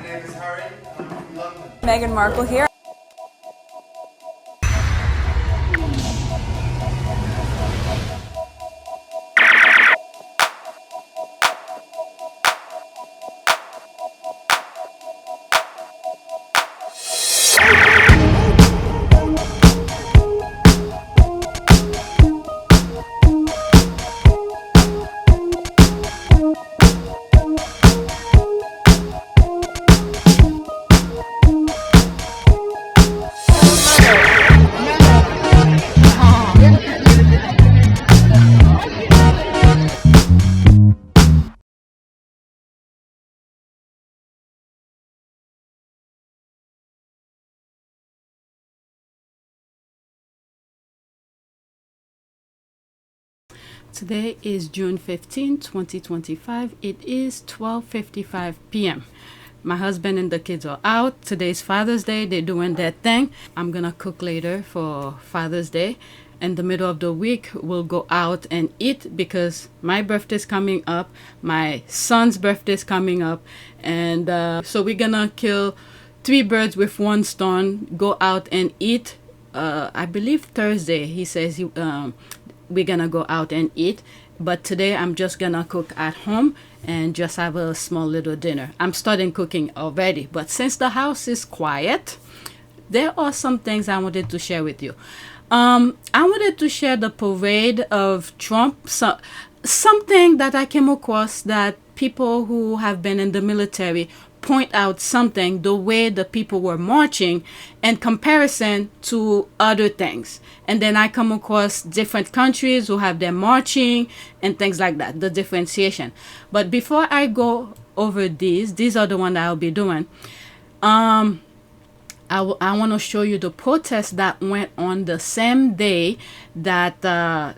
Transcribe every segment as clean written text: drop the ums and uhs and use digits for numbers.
name is Harry. I'm from London. Meghan Markle here. Today is June 15, 2025. It is 12:55 p.m. My husband and the kids are out. Today's Father's Day. They're doing their thing. I'm gonna cook later for Father's Day. In the middle of the week, we'll go out and eat because my birthday's coming up. My son's birthday's coming up. And so we're gonna kill 3 birds with 1 stone. Go out and eat. I believe Thursday, he says we're gonna go out and eat, but today I'm just gonna cook at home and just have a small little dinner. I'm starting cooking already, but since the house is quiet, there are some things I wanted to share with you. I wanted to share the parade of Trump, something that I came across that people who have been in the military point out, something the way the people were marching in comparison to other things. And then I come across different countries who have their marching and things like that, the differentiation. But before I go over these are the ones that I'll be doing. I want to show you the protest that went on the same day that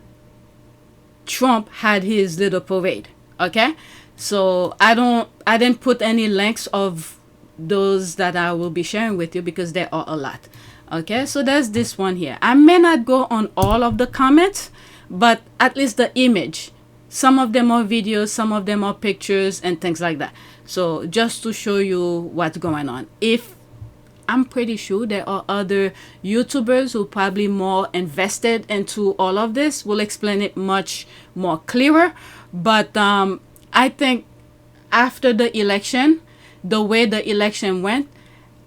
Trump had his little parade. Okay, so I didn't put any links of those that I will be sharing with you because there are a lot. Okay, so there's this one here. I may not go on all of the comments, but at least the image. Some of them are videos, some of them are pictures and things like that. So just to show you what's going on. If I'm pretty sure there are other YouTubers who probably more invested into all of this will explain it much more clearer. But I think after the election, the way the election went,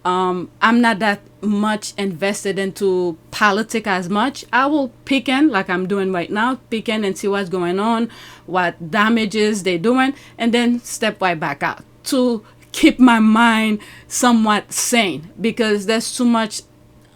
I'm not that much invested into politics as much. I will peek in, like I'm doing right now, peek in and see what's going on, what damages they're doing, and then step right back out to keep my mind somewhat sane, because there's too much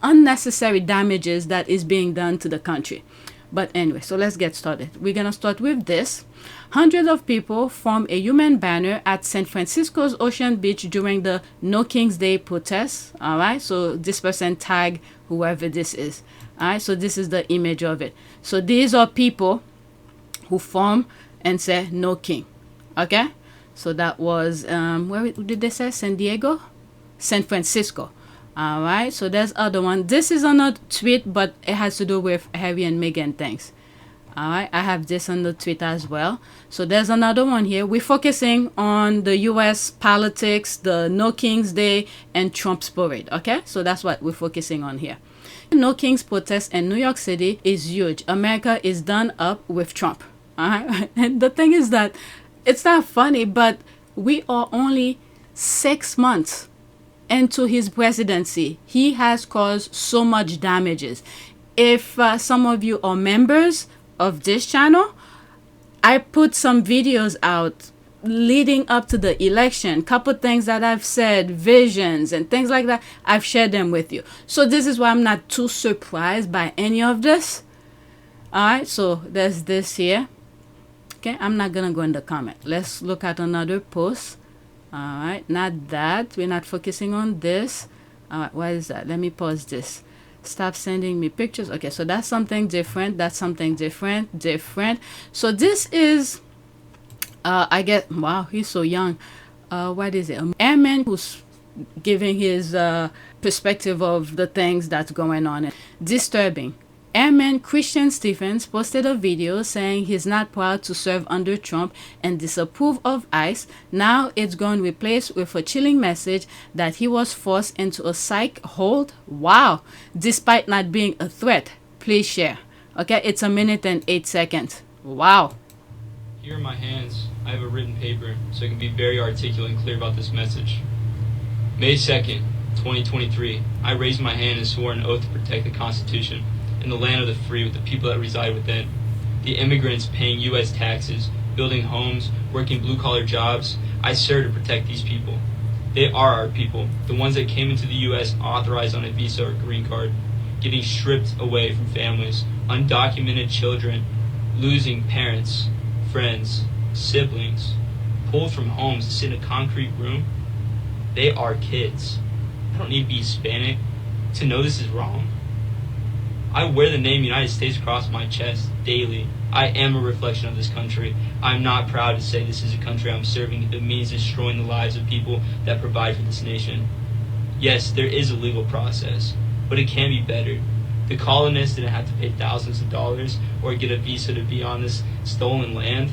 unnecessary damages that is being done to the country. But anyway, so let's get started. We're gonna start with this. Hundreds of people form a human banner at San Francisco's Ocean Beach during the No King's Day protests. All right, so this person tag whoever this is. All right, so this is the image of it. So these are people who form and say no king. Okay, so that was where did they say? San Diego, San Francisco. All right, so there's other one. This is another tweet, but it has to do with Harry and Meghan things. All right, I have this on the tweet as well. So there's another one here. We're focusing on the U.S. politics, the No King's Day, and Trump's parade. Okay, so that's what we're focusing on here. No King's protest in New York City is huge. America is done up with Trump. All right, and the thing is that it's not funny, but we are only 6 months into his presidency. He has caused so much damages. If some of you are members of this channel, I put some videos out leading up to the election, couple things that I've said, visions and things like that. I've shared them with you, so this is why I'm not too surprised by any of this. All right, so there's this here. Okay, I'm not gonna go in the comment. Let's look at another post. All right, not that, we're not focusing on this. All right, what is that? Let me pause this. Stop sending me pictures. Okay, so that's something different. That's something different. So this is I get, wow, he's so young. What is it? Airman who's giving his perspective of the things that's going on. Disturbing. Airman Christian Stephens posted a video saying he's not proud to serve under Trump and disapprove of ICE. Now it's gone replaced with a chilling message that he was forced into a psych hold. Wow. Despite not being a threat. Please share. Okay, it's 1 minute and 8 seconds. Wow. Here in my hands, I have a written paper so I can be very articulate and clear about this message. May 2nd, 2023, I raised my hand and swore an oath to protect the Constitution and the land of the free with the people that reside within. The immigrants paying U.S. taxes, building homes, working blue-collar jobs. I swear to protect these people. They are our people, the ones that came into the U.S. authorized on a visa or green card, getting stripped away from families, undocumented children, losing parents, friends, siblings, pulled from homes to sit in a concrete room. They are kids. I don't need to be Hispanic to know this is wrong. I wear the name United States across my chest daily. I am a reflection of this country. I'm not proud to say this is a country I'm serving if it means destroying the lives of people that provide for this nation. Yes, there is a legal process, but it can be better. The colonists didn't have to pay thousands of dollars or get a visa to be on this stolen land.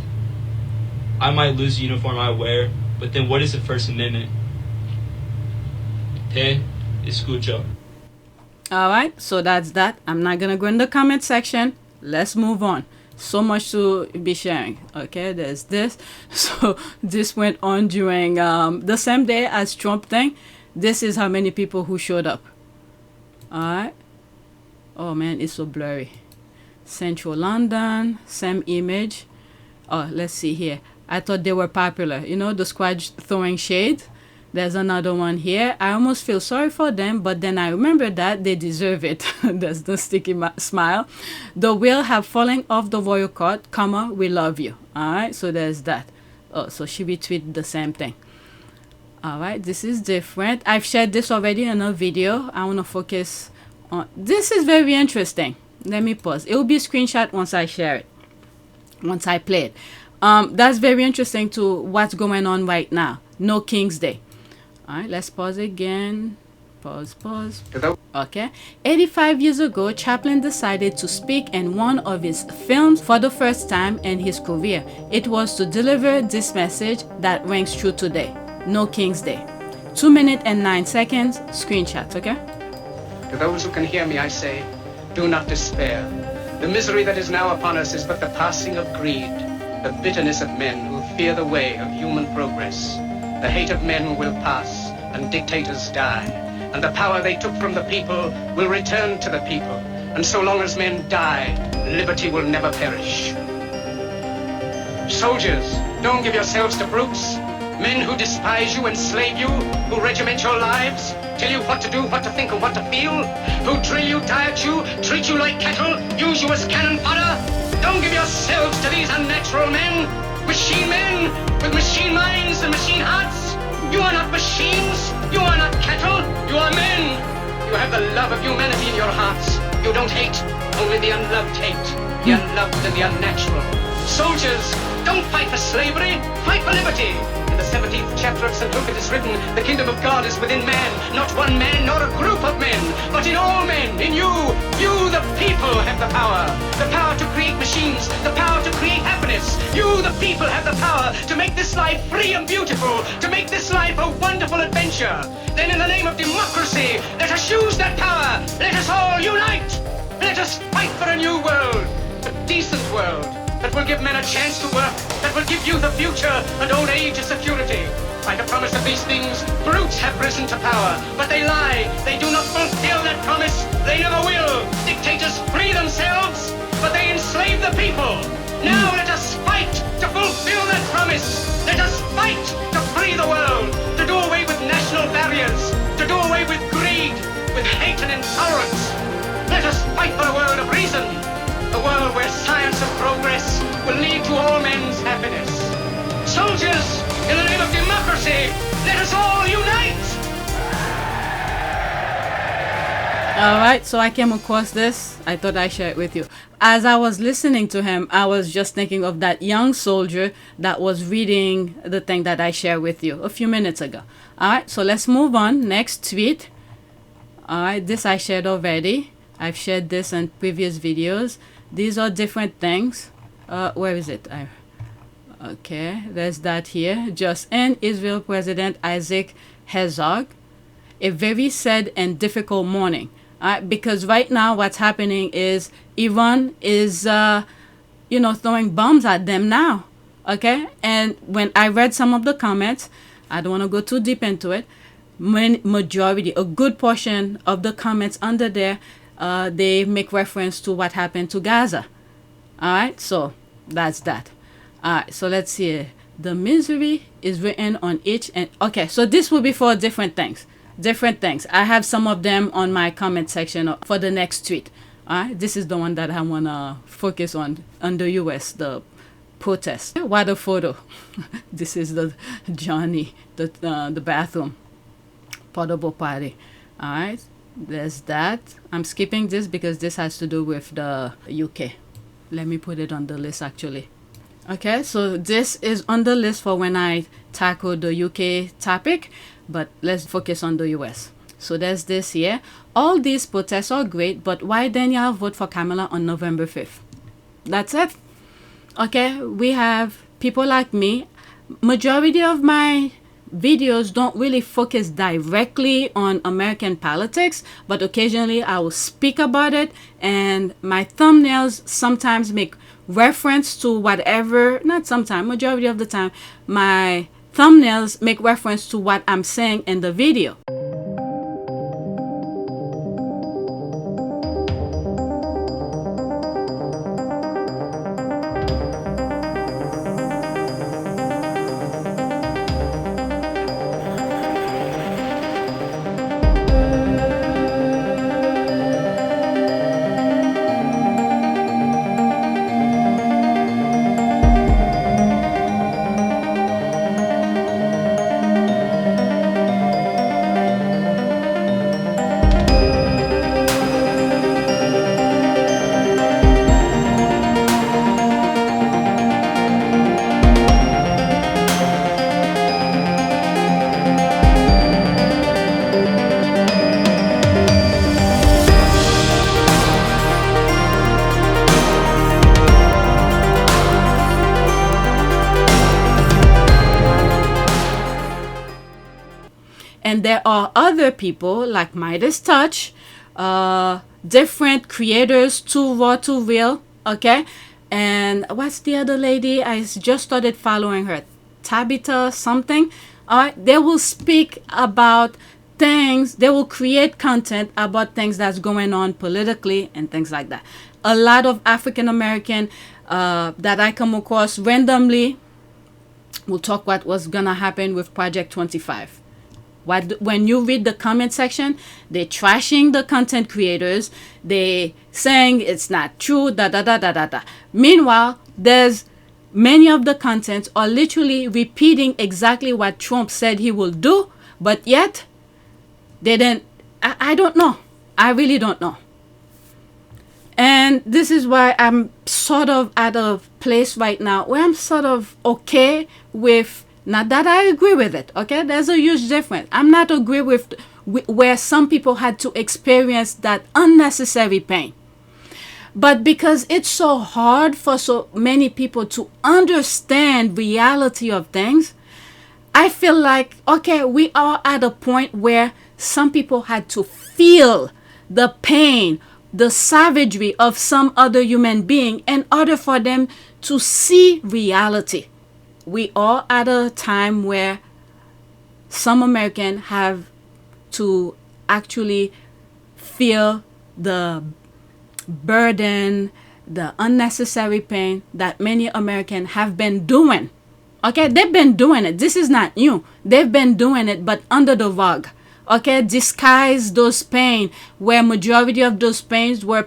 I might lose the uniform I wear, but then what is the First Amendment? Te escucho. Alright, so that's that. I'm not gonna go in the comment section. Let's move on. So much to be sharing. Okay, there's this. So this went on during the same day as Trump thing. This is how many people who showed up. Alright. Oh man, it's so blurry. Central London, same image. Oh, let's see here. I thought they were popular. You know, the squad throwing shade. There's another one here. I almost feel sorry for them, but then I remember that they deserve it. There's the sticky smile. The wheel have fallen off the royal cart, comma, we love you. All right, so there's that. Oh, so she retweeted the same thing. All right, this is different. I've shared this already in a video. I want to focus on... This is very interesting. Let me pause. It will be a screenshot once I share it. Once I play it. That's very interesting to what's going on right now. No King's Day. All right, let's pause again. Pause. Okay. 85 years ago, Chaplin decided to speak in one of his films for the first time in his career. It was to deliver this message that rings true today. No King's Day. 2 minutes and 9 seconds. Screenshots, okay? To those who can hear me, I say, do not despair. The misery that is now upon us is but the passing of greed, the bitterness of men who fear the way of human progress. The hate of men will pass, and dictators die, and the power they took from the people will return to the people. And so long as men die, liberty will never perish. Soldiers, don't give yourselves to brutes. Men who despise you, enslave you, who regiment your lives, tell you what to do, what to think, and what to feel, who drill you, diet you, treat you like cattle, use you as cannon fodder. Don't give yourselves to these unnatural men, machine men with machine minds and machine hearts. You are not machines, you are not cattle, you are men. You have the love of humanity in your hearts. You don't hate, only the unloved hate, the unloved and the unnatural. Soldiers, don't fight for slavery, fight for liberty. In the 17th chapter of St. Luke it is written, the kingdom of God is within man, not one man nor a group of men, but in all men, in you. You, the people, have the power to create machines, the power to create happiness. You, the people, have the power to make this life free and beautiful, to make this life a wonderful adventure. Then in the name of democracy, let us use that power. Let us all unite. Let us fight for a new world, a decent world, that will give men a chance to work, that will give youth a future and old age a security. By the promise of these things, brutes have risen to power, but they lie. They do not fulfill that promise. They never will. Dictators free themselves, but they enslave the people. Now let us fight to fulfill that promise. Let us fight to free the world, to do away with national barriers, to do away with greed, with hate and intolerance. Let us fight for a world of reason, a world where science and progress will lead to all men's happiness. Soldiers, in the name of democracy, let us all unite! Alright, so I came across this. I thought I'd share it with you. As I was listening to him, I was just thinking of that young soldier that was reading the thing that I shared with you a few minutes ago. Alright, so let's move on. Next tweet. Alright, this I shared already. I've shared this in previous videos. These are different things. Where is it? Okay, there's that here. Just in, Israel President Isaac Herzog. A very sad and difficult morning. Because right now what's happening is Iran is, throwing bombs at them now. Okay? And when I read some of the comments, I don't want to go too deep into it. Majority, a good portion of the comments under there, they make reference to what happened to Gaza. All right? So that's that. All right. So let's see. The misery is written on each. And okay. So this will be for different things. I have some of them on my comment section for the next tweet. This is the one that I want to focus on the US, the protest. What a photo. This is the Jone, the bathroom, portable party. All right, there's that. I'm skipping this because this has to do with the UK. Let me put it on the list actually. Okay, so this is on the list for when I tackle the UK topic. But let's focus on the US. So there's this here. All these protests are great, but why then y'all vote for Kamala on November 5th? That's it. Okay, we have people like me. Majority of my videos don't really focus directly on American politics, but occasionally I will speak about it, and my thumbnails sometimes make reference to whatever, not sometimes, majority of the time, my thumbnails make reference to what I'm saying in the video. And there are other people like Midas Touch, different creators, Too Raw, Too Real, okay? And what's the other lady? I just started following her, Tabitha something. They will speak about things, they will create content about things that's going on politically and things like that. A lot of African American that I come across randomly will talk what was gonna happen with Project 25. When you read the comment section, they're trashing the content creators. They saying it's not true, da da da da da da. Meanwhile, there's many of the contents are literally repeating exactly what Trump said he will do, but yet they didn't. I don't know. I really don't know. And this is why I'm sort of at a place right now where I'm sort of okay with. Not that I agree with it, okay? There's a huge difference. I'm not agree with where some people had to experience that unnecessary pain. But because it's so hard for so many people to understand reality of things, I feel like, okay, we are at a point where some people had to feel the pain, the savagery of some other human being in order for them to see reality. We are at a time where some Americans have to actually feel the burden, the unnecessary pain that many Americans have been doing. Okay, they've been doing it. This is not new. They've been doing it, but under the rug. Okay, disguise those pain where majority of those pains were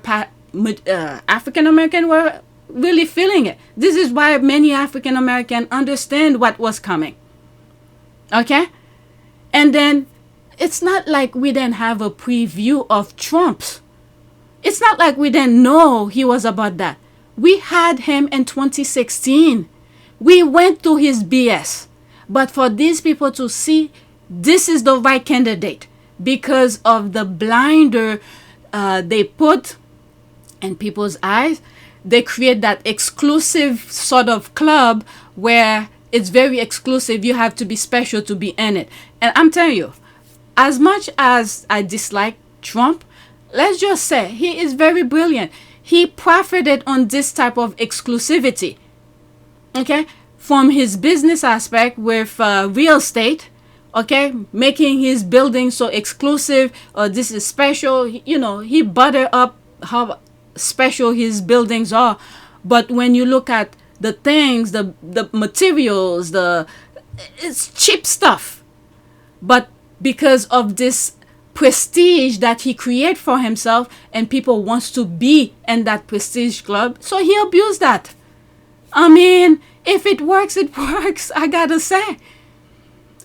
African American were really feeling it. This is why many African Americans understand what was coming. Okay? And then it's not like we didn't have a preview of Trump's. It's not like we didn't know he was about that. We had him in 2016. We went through his BS. But for these people to see this is the right candidate because of the blinder they put in people's eyes. They create that exclusive sort of club where it's very exclusive. You have to be special to be in it. And I'm telling you, as much as I dislike Trump, let's just say he is very brilliant. He profited on this type of exclusivity. Okay? From his business aspect with real estate, okay, making his building so exclusive, this is special. You know, he butter up how special his buildings are. But when you look at the things, the materials, it's cheap stuff. But because of this prestige that he create for himself, and people wants to be in that prestige club, so he abused that. I mean, if it works, it works, I gotta say.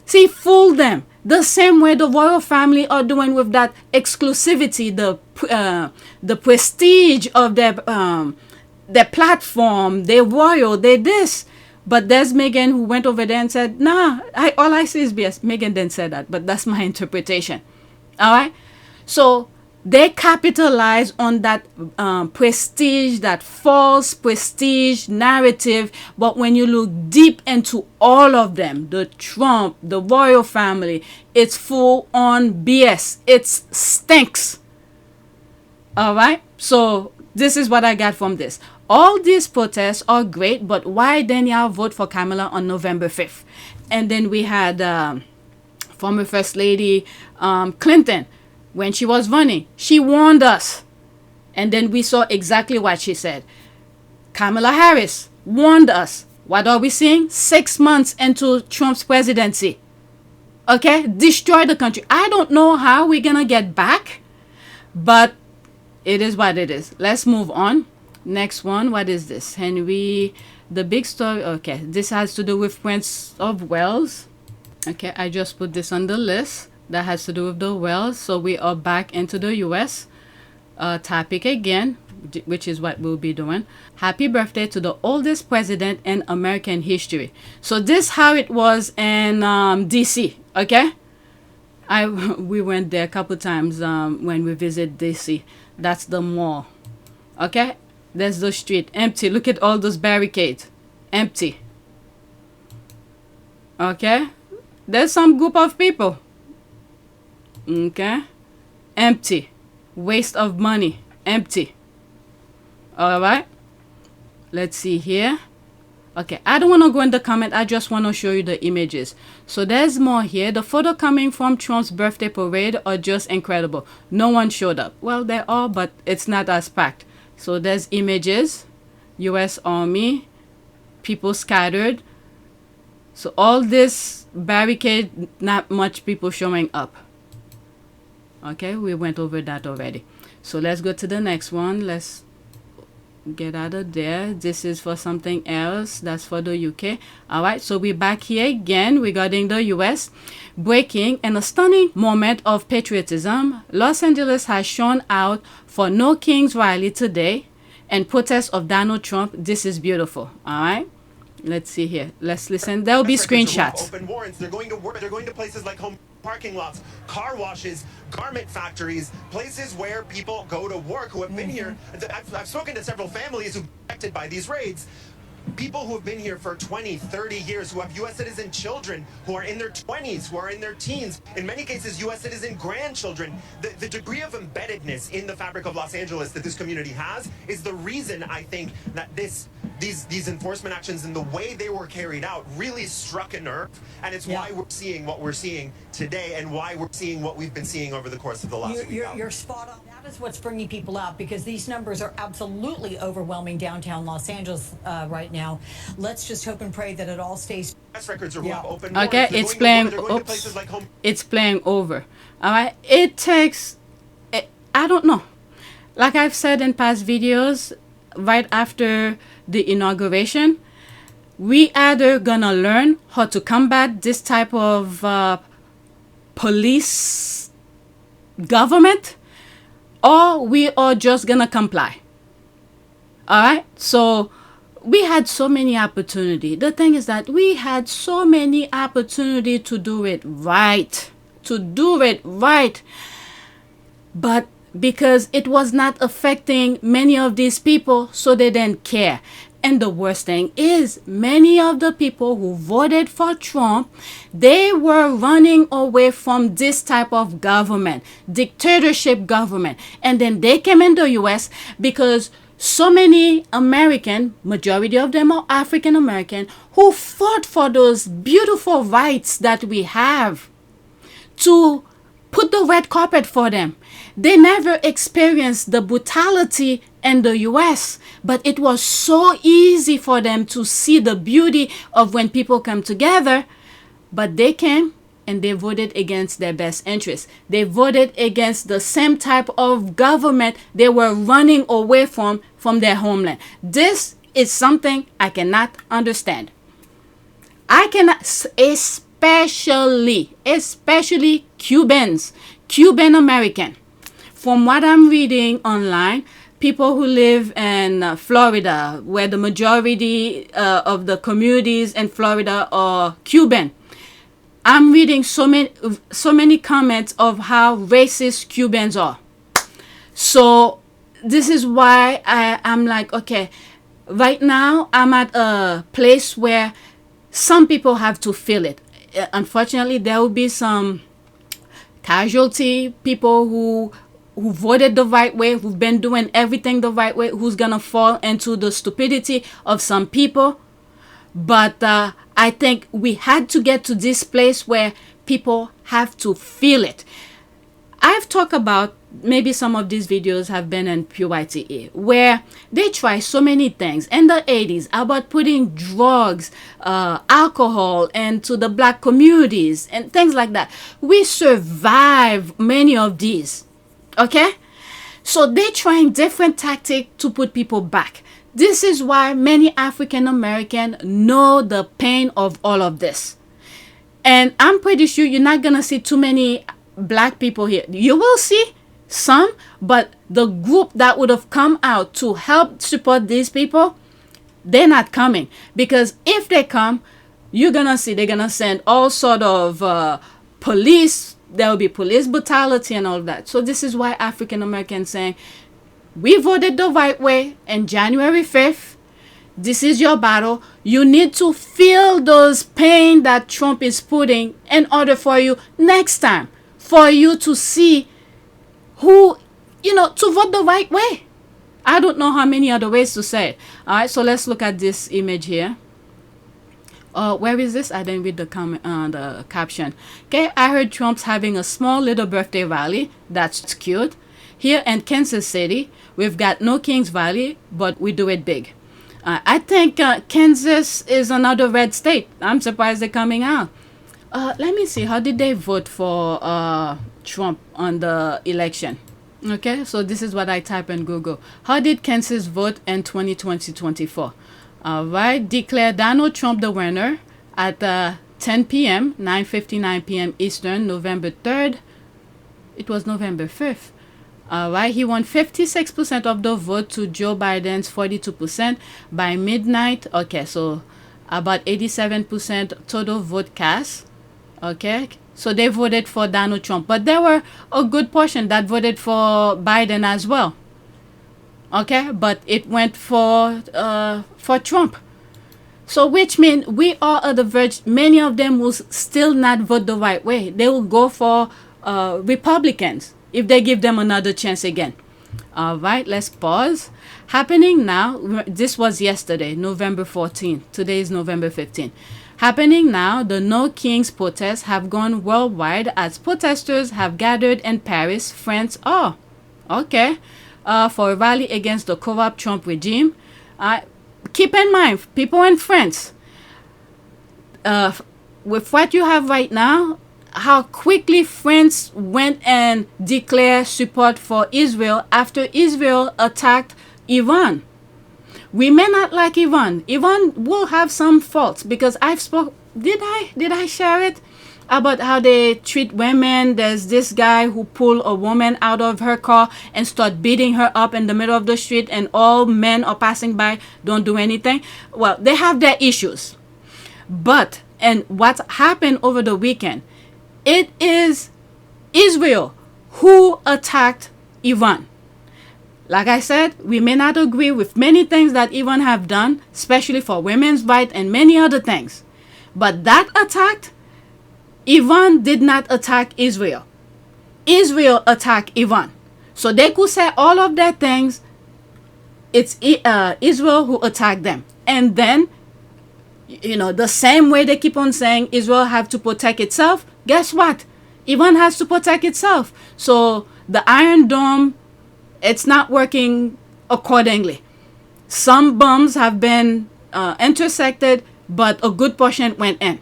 See, fool them the same way the royal family are doing with that exclusivity, the prestige of their platform. They're royal, they're this. But there's Meghan who went over there and said, nah, all I see is BS. Meghan didn't say that, but that's my interpretation. All right? So they capitalize on that prestige, that false prestige narrative. But when you look deep into all of them, the Trump, the royal family, it's full on BS. It stinks. All right? So this is what I got from this. All these protests are great, but why then y'all vote for Kamala on November 5th? And then we had former First Lady Clinton. When she was running, she warned us. And then we saw exactly what she said. Kamala Harris warned us. What are we seeing? 6 months into Trump's presidency. Okay? Destroy the country. I don't know how we're going to get back, but it is what it is. Let's move on. Next one. What is this? Henry, the big story. Okay. This has to do with Prince of Wales. Okay. I just put this on the list. That has to do with the Wales. So we are back into the US topic again, which is what we'll be doing. Happy birthday to the oldest president in American history. So this how it was in DC. Okay. We went there a couple times when we visit DC. That's the mall. Okay. There's the street empty. Look at all those barricades. Empty. Okay. There's some group of people. Okay. Empty. Waste of money. Empty. All right. Let's see here. Okay. I don't want to go in the comment. I just want to show you the images. So there's more here. The photo coming from Trump's birthday parade are just incredible. No one showed up. Well, they are, but it's not as packed. So there's images. US Army. People scattered. So all this barricade, not much people showing up. Okay, we went over that already. So let's go to the next one. Let's get out of there. This is for something else. That's for the UK. All right, so we're back here again regarding the US. Breaking in a stunning moment of patriotism, Los Angeles has shown out for No King's rally today and protest of Donald Trump. This is beautiful. All right. Let's see here. Let's listen. There'll be screenshots. Open warrants. They're going to work. They're going to places like home parking lots, car washes, garment factories, places where people go to work who have been here. I've spoken to several families who've been affected by these raids. People who have been here for 20, 30 years, who have U.S. citizen children, who are in their 20s, who are in their teens, in many cases U.S. citizen grandchildren. The degree of embeddedness in the fabric of Los Angeles that this community has is the reason I think that these enforcement actions and the way they were carried out really struck a nerve, and it's why we're seeing what we're seeing today and why we're seeing what we've been seeing over the course of the last week. You're spot on. That is what's bringing people out, because these numbers are absolutely overwhelming downtown Los Angeles right now. Let's just hope and pray that it all stays. Records are open. Okay, it's playing. Oops, it's playing over. All right, it takes. I don't know. Like I've said in past videos, right after the inauguration, we either gonna learn how to combat this type of police government, or we are just gonna comply. All right, so we had so many opportunity. The thing is that we had so many opportunity to do it right, but because it was not affecting many of these people, so they didn't care. And the worst thing is, many of the people who voted for Trump, they were running away from this type of government, dictatorship government. And then they came in the US because so many American, majority of them are African American, who fought for those beautiful rights that we have to put the red carpet for them. They never experienced the brutality in the US, but it was so easy for them to see the beauty of when people come together. But they came and they voted against their best interests. They voted against the same type of government they were running away from their homeland. This is something I cannot understand. I cannot, especially Cubans, Cuban American. From what I'm reading online, people who live in Florida, where the majority of the communities in Florida are Cuban, I'm reading so many comments of how racist Cubans are. So this is why I'm like, okay, right now I'm at a place where some people have to feel it. Unfortunately, there will be some casualty, people who voted the right way, who've been doing everything the right way, who's gonna fall into the stupidity of some people. But I think we had to get to this place where people have to feel it. I've talked about, maybe some of these videos have been in PYTE, where they try so many things in the 80s about putting drugs, alcohol into the black communities and things like that. We survived many of these. Okay? So they're trying different tactics to put people back. This is why many African Americans know the pain of all of this. And I'm pretty sure you're not going to see too many black people here. You will see some, but the group that would have come out to help support these people, they're not coming. Because if they come, you're going to see they're going to send all sort of police. There will be police brutality and all that. So this is why African Americans saying, we voted the right way on January 5th. This is your battle. You need to feel those pain that Trump is putting in order for you next time, for you to see who, to vote the right way. I don't know how many other ways to say it. All right, so let's look at this image here. Where is this? I didn't read the caption. Okay, I heard Trump's having a small little birthday rally. That's cute. Here in Kansas City, we've got no Kings Valley, but we do it big. I think Kansas is another red state. I'm surprised they're coming out. Let me see. How did they vote for Trump on the election? Okay, so this is what I type in Google. How did Kansas vote in 2020-24? All right, declare Donald Trump the winner at 10 p.m., 9:59 p.m. Eastern, November 3rd. It was November 5th. All right, he won 56% of the vote to Joe Biden's 42% by midnight. Okay, so about 87% total vote cast. Okay, so they voted for Donald Trump, but there were a good portion that voted for Biden as well. Okay, but it went for Trump. So which means we are at the verge. Many of them will still not vote the right way. They will go for Republicans if they give them another chance again. All right, let's pause. Happening now, this was yesterday, November 14th. Today is November 15th. Happening now, the No Kings protests have gone worldwide as protesters have gathered in Paris, France. Oh, okay. For a rally against the corrupt Trump regime. Keep in mind, people in France, with what you have right now, how quickly France went and declared support for Israel after Israel attacked Iran. We may not like Iran. Iran will have some faults because did I share it? About how they treat women. There's this guy who pulled a woman out of her car and start beating her up in the middle of the street, and all men are passing by, don't do anything. Well, they have their issues. But, and what happened over the weekend, it is Israel who attacked Iran. Like I said, we may not agree with many things that Iran have done, especially for women's rights and many other things. But that attack, Iran did not attack Israel. Israel attacked Iran. So they could say all of their things. It's Israel who attacked them. And then, the same way they keep on saying Israel have to protect itself, guess what? Iran has to protect itself. So the Iron Dome, it's not working accordingly. Some bombs have been intersected, but a good portion went in.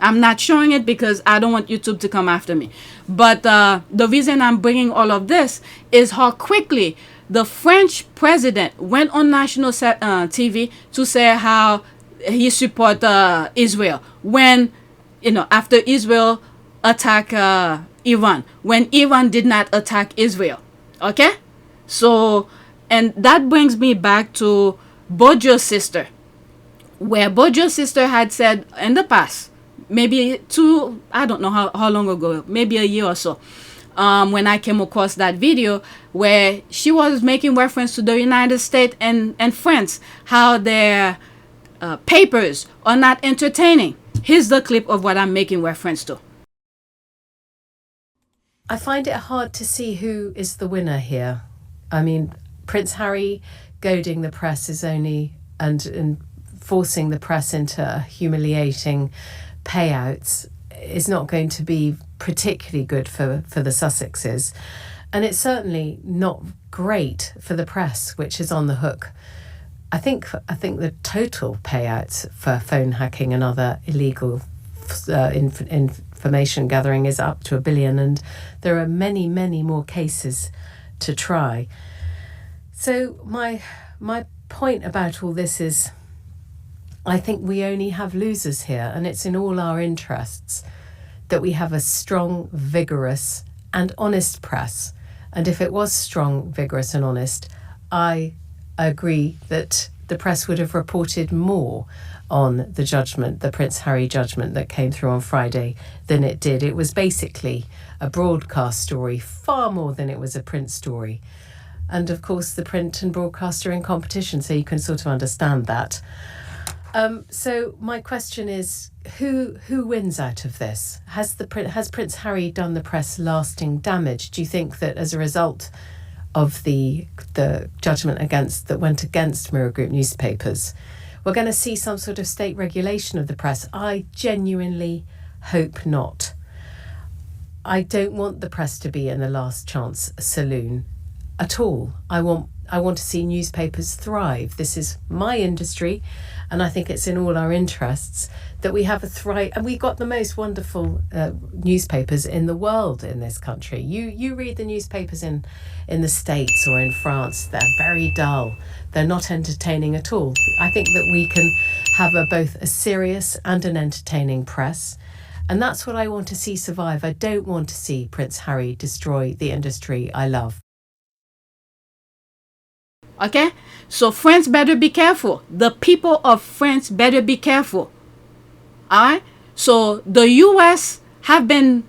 I'm not showing it because I don't want YouTube to come after me. But the reason I'm bringing all of this is how quickly the French president went on national TV to say how he support Israel when, after Israel attacked Iran, when Iran did not attack Israel. Okay? So, and that brings me back to Bojo's sister, where Bojo's sister had said in the past, maybe I don't know how long ago, maybe a year or so, when I came across that video where she was making reference to the United States and France, how their papers are not entertaining. Here's the clip of what I'm making reference to. I find it hard to see who is the winner here. I mean, Prince Harry goading the press is only and forcing the press into humiliating payouts is not going to be particularly good for the Sussexes. And it's certainly not great for the press, which is on the hook. I think the total payouts for phone hacking and other illegal information gathering is up to $1 billion, and there are many, many more cases to try. So my point about all this is, I think we only have losers here, and it's in all our interests that we have a strong, vigorous and honest press. And if it was strong, vigorous and honest, I agree that the press would have reported more on the judgment, the Prince Harry judgment that came through on Friday, than it did. It was basically a broadcast story, far more than it was a print story. And of course, the print and broadcast are in competition, so you can sort of understand that. So my question is, who wins out of this? Has Prince Harry done the press lasting damage? Do you think that as a result of the judgment that went against Mirror Group newspapers, we're going to see some sort of state regulation of the press? I genuinely hope not. I don't want the press to be in the last chance saloon at all. I want to see newspapers thrive. This is my industry, and I think it's in all our interests that we have a thrive. And we've got the most wonderful newspapers in the world in this country. You read the newspapers in the States or in France, they're very dull. They're not entertaining at all. I think that we can have both a serious and an entertaining press. And that's what I want to see survive. I don't want to see Prince Harry destroy the industry I love. Okay? So France better be careful. The people of France better be careful. Alright? So the US have been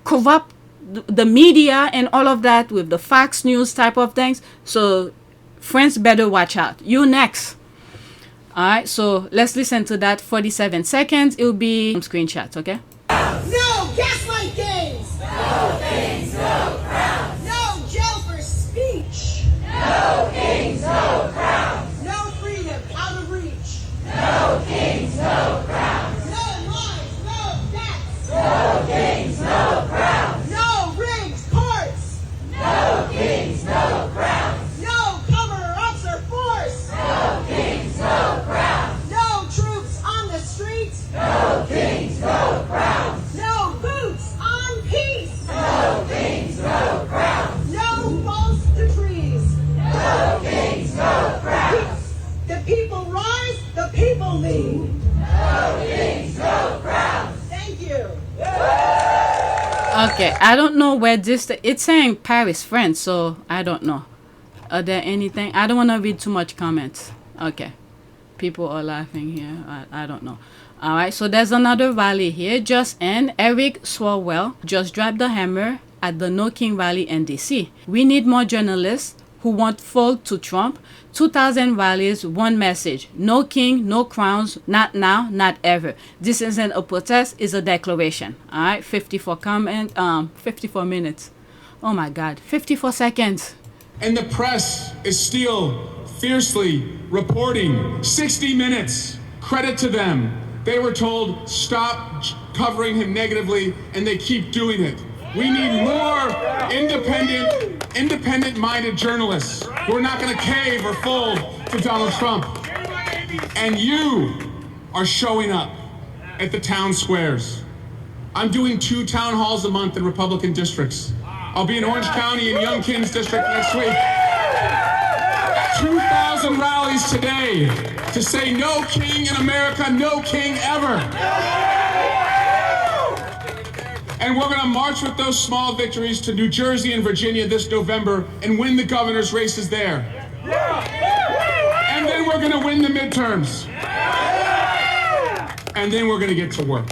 corrupt the media and all of that with the Fox News type of things. So France better watch out. You next. Alright, so let's listen to that 47 seconds. It'll be some screenshots, okay? No gaslight games! No kings, no crowns! No jail for speech! No kings, no crowns! No freedom out of reach! No kings, no crowns! No lives, no deaths! No kings, no crowns! No rigged courts! No kings, no crowns! No cover-ups or force! No kings, no crowns! No troops on the streets! No kings, no crowns! No boots on peace! No kings, no crowns! No false decrees! No kings, no crowns! The people rise, the people lead! No kings, no crowns! Thank you! Okay, I don't know where this... It's saying Paris, France, so I don't know. Are there anything? I don't want to read too much comments. Okay. People are laughing here. I don't know. All right, so there's another rally here. Just in. Eric Swalwell just dropped the hammer at the No King rally in DC. We need more journalists who won't fold to Trump. 2,000 rallies, one message. No king, no crowns, not now, not ever. This isn't a protest, it's a declaration. All right, 54 minutes. Oh my God, 54 seconds. And the press is still fiercely reporting 60 minutes. Credit to them. They were told, stop covering him negatively, and they keep doing it. We need more independent-minded journalists who are not going to cave or fold to Donald Trump. And you are showing up at the town squares. I'm doing 2 town halls a month in Republican districts. I'll be in Orange County in Young Kings District next week. 2,000 rallies today to say no king in America, no king ever. And we're going to march with those small victories to New Jersey and Virginia this November and win the governor's races there. And then we're going to win the midterms. And then we're going to get to work.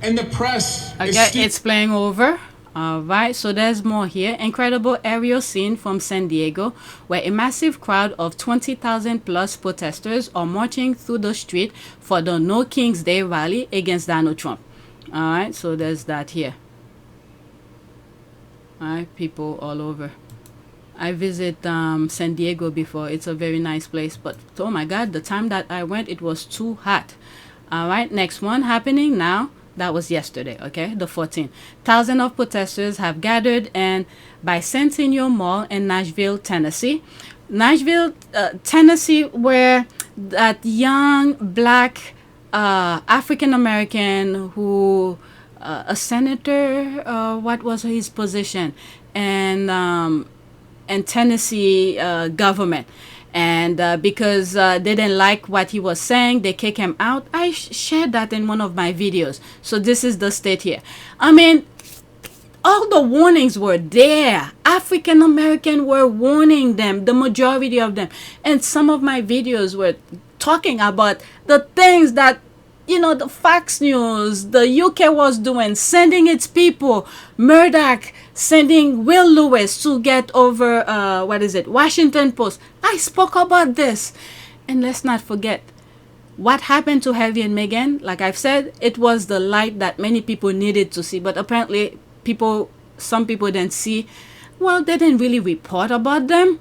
And the press is Okay, it's playing over. All right, so there's more here. Incredible aerial scene from San Diego where a massive crowd of 20,000 plus protesters are marching through the street for the No King's Day rally against Donald Trump. All right, so there's that here. All right, people all over. I visit San Diego before. It's a very nice place, but oh my God, the time that I went, it was too hot. All right, next one happening now. That was yesterday, okay, the 14th. Thousands of protesters have gathered in Bicentennial Mall in Nashville, Tennessee. Nashville, Tennessee, where that young black African-American who, a senator, what was his position? And Tennessee government. And because they didn't like what he was saying, they kicked him out. I shared that in one of my videos. So this is the state here. I mean, all the warnings were there. African American were warning them, the majority of them. And some of my videos were talking about the things that, you know, the Fox News, the UK was doing, sending its people, Murdoch, sending Will Lewis to get over, Washington Post. I spoke about this. And let's not forget, what happened to Harry and Meghan, like I've said, it was the light that many people needed to see. But apparently, some people didn't see. Well, they didn't really report about them.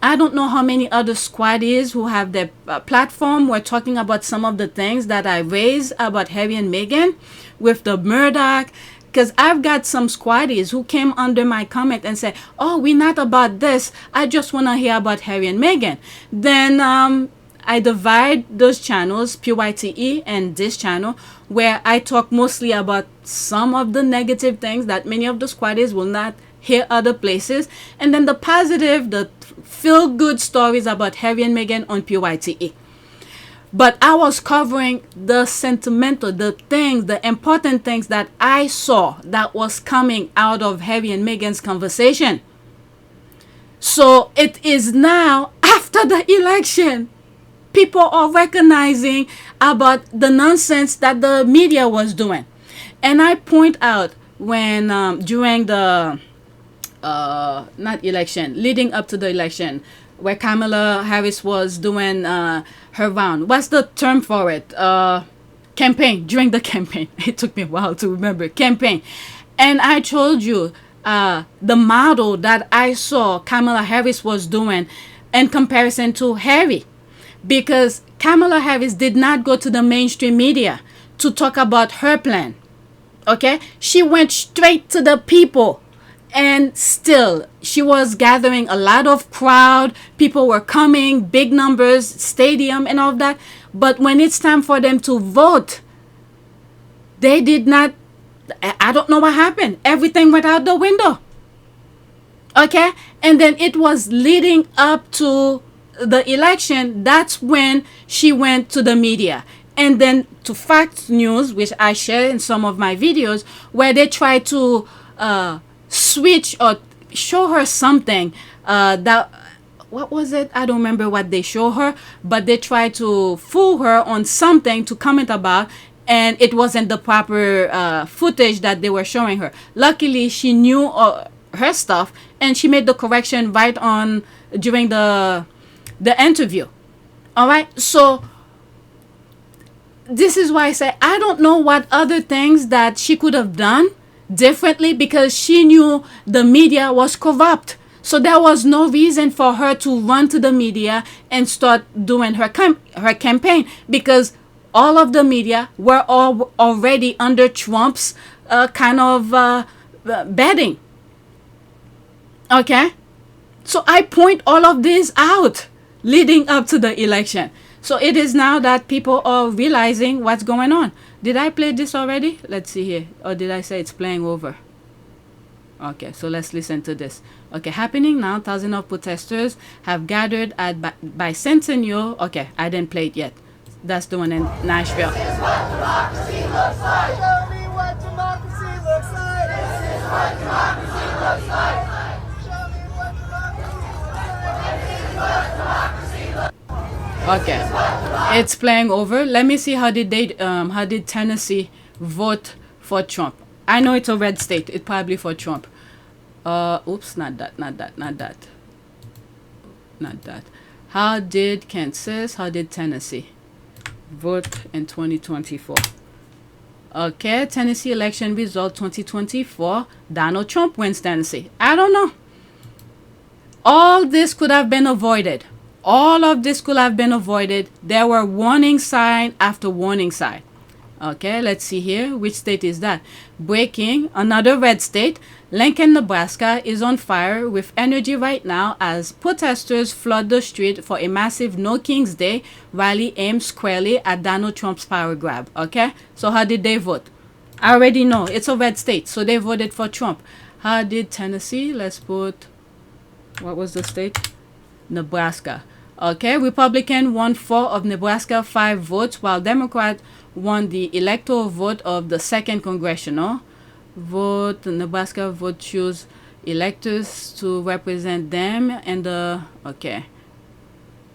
I don't know how many other squaddies who have their platform were talking about some of the things that I raised about Harry and Meghan with the Murdoch. Because I've got some squaddies who came under my comment and said, oh, we're not about this. I just want to hear about Harry and Meghan. Then I divide those channels, PYTE and this channel, where I talk mostly about some of the negative things that many of the squaddies will not hear other places. And then the positive, the feel-good stories about Harry and Meghan on PYTE. But I was covering the sentimental, the things, the important things that I saw that was coming out of Harry and Meghan's conversation. So it is now, after the election, people are recognizing about the nonsense that the media was doing. And I point out when during the, leading up to the election, where Kamala Harris was doing her round. What's the term for it? Campaign. During the campaign. It took me a while to remember. Campaign. And I told you the model that I saw Kamala Harris was doing in comparison to Harry. Because Kamala Harris did not go to the mainstream media to talk about her plan. Okay? She went straight to the people. And still, she was gathering a lot of crowd. People were coming, big numbers, stadium and all of that. But when it's time for them to vote, they did not. I don't know what happened. Everything went out the window. Okay? And then it was leading up to the election. That's when she went to the media. And then to Fox News, which I share in some of my videos, where they try to switch or show her something that, what was it? I don't remember what they show her, but they try to fool her on something to comment about, and it wasn't the proper footage that they were showing her. Luckily, she knew her stuff, and she made the correction right on during the interview. All right, so this is why I say I don't know what other things that she could have done differently, because she knew the media was corrupt. So there was no reason for her to run to the media and start doing her campaign, because all of the media were already under Trump's kind of betting. Okay? So I point all of this out leading up to the election. So it is now that people are realizing what's going on. Did I play this already? Let's see here. Or did I say it's playing over? Okay, so let's listen to this. Okay, happening now. Thousands of protesters have gathered at Bicentennial. Okay, I didn't play it yet. That's the one in Nashville. This is what democracy looks like. Show me what democracy looks like. This is what democracy looks like. Show me what democracy looks like. Okay, it's playing over. Let me see how did Tennessee vote for Trump. I know it's a red state. It's probably for Trump. Oops, not that. How did Kansas? How did Tennessee vote in 2024? Okay, Tennessee election result 2024. Donald Trump wins Tennessee. I don't know. All this could have been avoided. All of this could have been avoided. There were warning sign after warning sign. Okay, let's see here. Which state is that? Breaking, another red state. Lincoln, Nebraska is on fire with energy right now as protesters flood the street for a massive No Kings Day rally aimed squarely at Donald Trump's power grab. Okay, so how did they vote? I already know. It's a red state, so they voted for Trump. How did Tennessee? Let's put, what was the state? Nebraska. Okay, Republican won 4 of Nebraska 5 votes, while Democrat won the electoral vote of the 2nd congressional vote. The Nebraska vote choose electors to represent them and the, okay,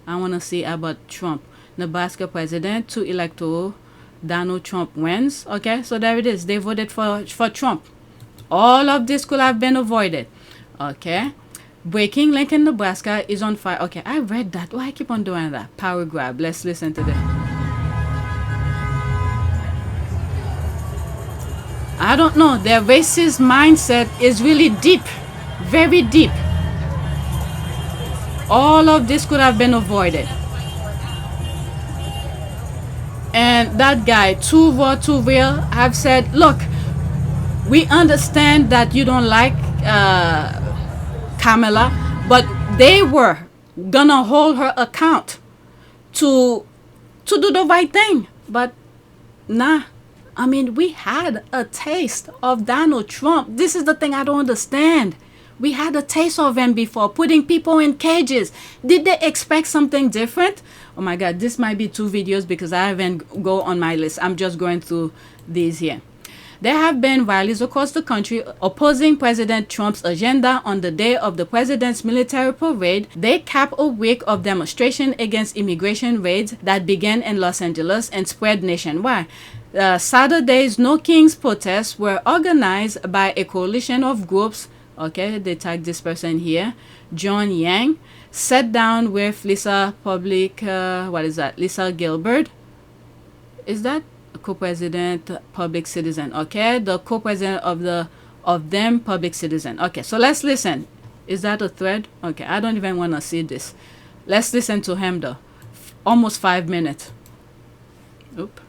I want to see about Trump. Nebraska president, 2 electoral, Donald Trump wins. Okay, so there it is. They voted for Trump. All of this could have been avoided. Okay. Breaking, Lincoln, Nebraska is on fire. Okay, I read that. Why I keep on doing that? Power grab. Let's listen to this. I don't know. Their racist mindset is really deep. Very deep. All of this could have been avoided. And that guy, Too Raw, Too Real, have said, look, we understand that you don't like Kamala, but they were gonna hold her account to do the right thing. But nah, I mean, we had a taste of Donald Trump. This is the thing I don't understand. We had a taste of him before, putting people in cages. Did they expect something different? Oh my God, this might be 2 videos because I haven't go on my list. I'm just going through these here. There have been rallies across the country opposing President Trump's agenda. On the day of the president's military parade, they capped a week of demonstration against immigration raids that began in Los Angeles and spread nationwide. Saturday's No Kings protests were organized by a coalition of groups. Okay, they tagged this person here. John Yang sat down with Lisa Lisa Gilbert. Is that co-president, public citizen? Okay, the co-president of them, public citizen. Okay, so let's listen. Is that a thread? Okay, I don't even want to see this. Let's listen to him though. Almost 5 minutes. Oop.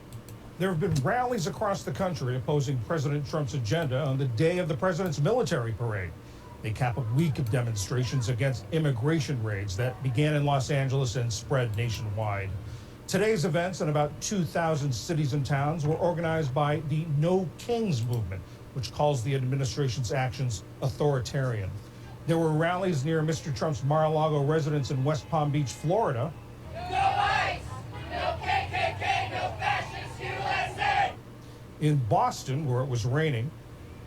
There have been rallies across the country opposing President Trump's agenda on the day of the president's military parade. They cap a week of demonstrations against immigration raids that began in Los Angeles and spread nationwide. Today's events in about 2,000 cities and towns were organized by the No Kings movement, which calls the administration's actions authoritarian. There were rallies near Mr. Trump's Mar-a-Lago residence in West Palm Beach, Florida. No ICE! No KKK! No fascist USA! In Boston, where it was raining.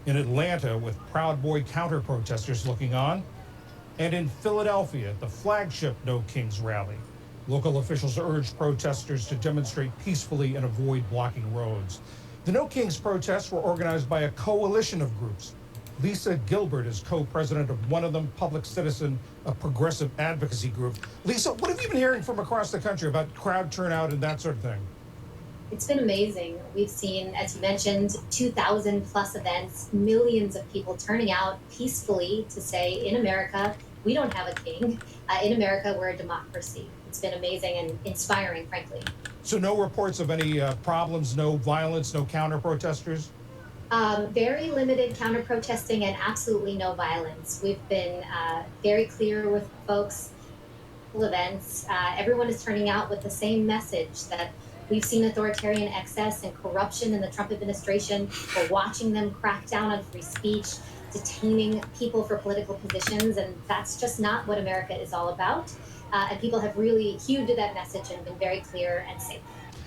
In Atlanta, with Proud Boy counter-protesters looking on. And in Philadelphia, the flagship No Kings rally. Local officials urged protesters to demonstrate peacefully and avoid blocking roads. The No Kings protests were organized by a coalition of groups. Lisa Gilbert is co-president of one of them, Public Citizen, a progressive advocacy group. Lisa, what have you been hearing from across the country about crowd turnout and that sort of thing? It's been amazing. We've seen, as you mentioned, 2,000 plus events, millions of people turning out peacefully to say, in America, we don't have a king. In America, we're a democracy. It's been amazing and inspiring, frankly. So no reports of any problems, no violence, no counter-protesters? Very limited counter-protesting and absolutely no violence. We've been very clear with folks, events. Everyone is turning out with the same message that we've seen authoritarian excess and corruption in the Trump administration. We're watching them crack down on free speech, detaining people for political positions, and that's just not what America is all about. And people have really hewed to that message and been very clear and safe.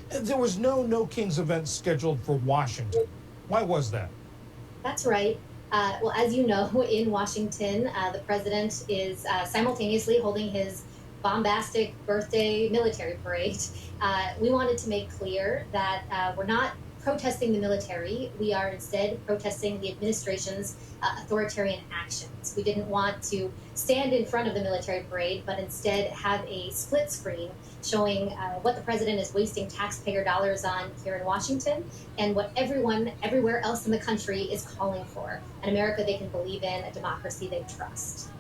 There was no Kings event scheduled for Washington. Why was that? That's right. Well, as you know, in Washington, the president is simultaneously holding his bombastic birthday military parade. We wanted to make clear that we're not protesting the military. We are instead protesting the administration's authoritarian actions. We didn't want to stand in front of the military parade, but instead have a split screen showing what the president is wasting taxpayer dollars on here in Washington and what everyone everywhere else in the country is calling for, an America they can believe in, a democracy they trust.